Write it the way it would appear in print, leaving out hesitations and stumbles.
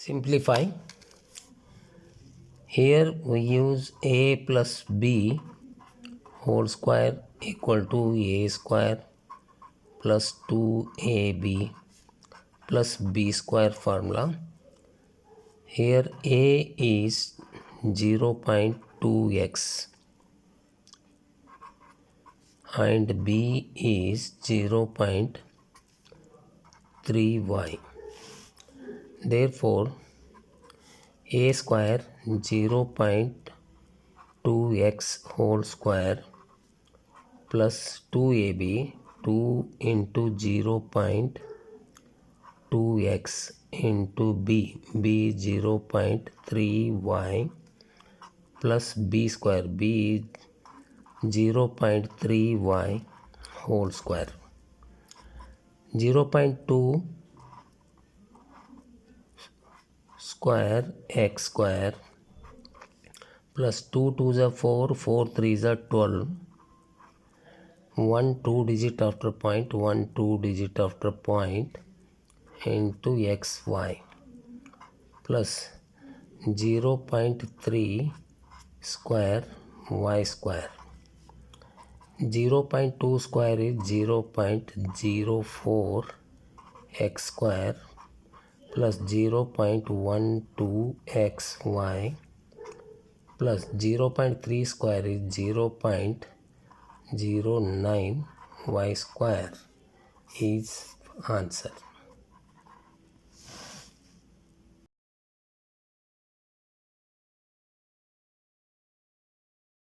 Simplify. Here we use a plus b whole square equal to a square plus 2ab plus b square formula. Here a is 0.2x and b is 0.3y. Therefore, a square 0.2x whole square plus 2ab 2 into 0.2x into b 0.3y plus b square b 0.3y whole square. 0.2 square x square plus 2 2s are 4, 4 3s are 12, 1 2 digit after point, 1 2 digit after point into xy plus 0.3 square y square. 0.2 square is 0.04 x square plus 0.12 xy plus 0.3 square is 0.09 y square is answer.